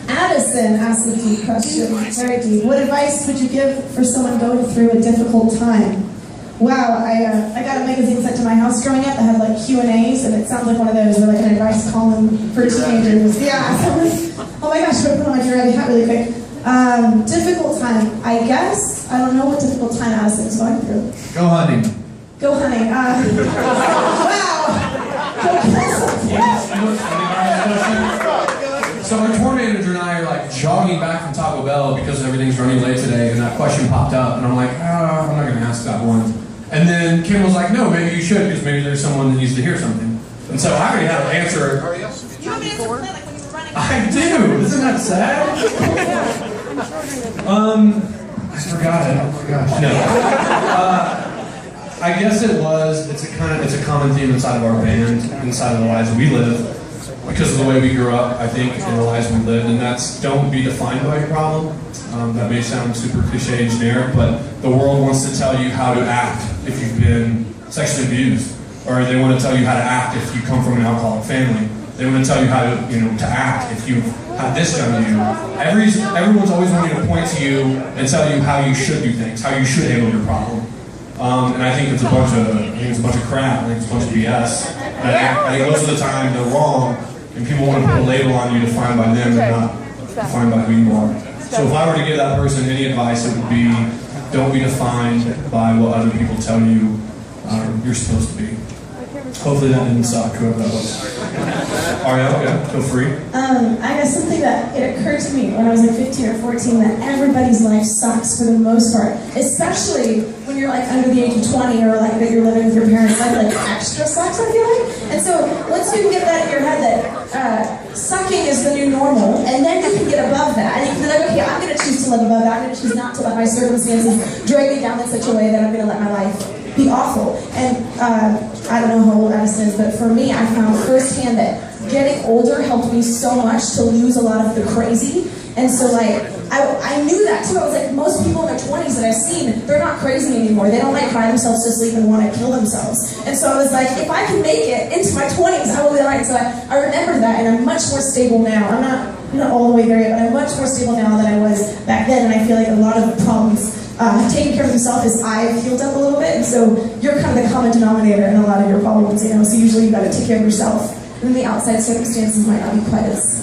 Addison asked a deep question, very deep. What advice would you give for someone going through a difficult time? Wow, I got a magazine sent to my house growing up that had like Q&As, and it sounds like one of those, or like an advice column for teenagers. Yeah, so oh my gosh, should I put on my Jeremy hat really quick? Difficult time, I guess. I don't know what difficult time Addison's going through. Go hunting. Go hunting. Wow. Go kill something. So my tour manager and I are like jogging back from Taco Bell because everything's running late today, and that question popped up, and I'm like, I'm not going to ask that one. And then Kim was like, no, maybe you should, because maybe there's someone that needs to hear something. And so I already had an answer. Ariel? You want me to answer play like when you were running? I do! Isn't that sad? I forgot it. Oh my gosh. No. I guess it's a common theme inside of our band, inside of the lives we live, because of the way we grew up, I think, and the lives we lived, and that's don't be defined by your problem. That may sound super cliche and generic, but the world wants to tell you how to act if you've been sexually abused, or they want to tell you how to act if you come from an alcoholic family. They want to tell you how to, to act if you've had this done to you. Everyone's always wanting to point to you and tell you how you should do things, how you should handle your problem. And I think it's a bunch of crap. I think it's a bunch of BS. And I think most of the time they're wrong, and people want to put a label on you defined by them and not defined by who you are. So if I were to give that person any advice, it would be, don't be defined by what other people tell you you're supposed to be. Hopefully that didn't suck, whoever that was. Ariel, yeah, feel free. I guess something that it occurred to me when I was like 15 or 14 that everybody's life sucks for the most part, especially when you're like under the age of 20 or like that you're living with your parents. Life like extra sucks, I feel like. And so once you can get that in your head that sucking is the new normal, and then you can get above that, and you can be like, okay, I'm going to choose to live above that. I'm going to choose not to let my circumstances drag me down in such a way that I'm going to let my life be awful. And I don't know how old Addison is, but for me, I found firsthand that getting older helped me so much to lose a lot of the crazy. And so like, I knew that too. I was like, most people in their 20s that I've seen, they're not crazy anymore. They don't like cry themselves to sleep and want to kill themselves. And so I was like, if I can make it into my 20s, I will be alright. So I remember that, and I'm much more stable now. I'm not all the way there yet, but I'm much more stable now than I was back then. And I feel like a lot of the problems taking care of yourself is I've healed up a little bit, and so you're kind of the common denominator in a lot of your problems, so usually you've got to take care of yourself, and then the outside circumstances might not be quite as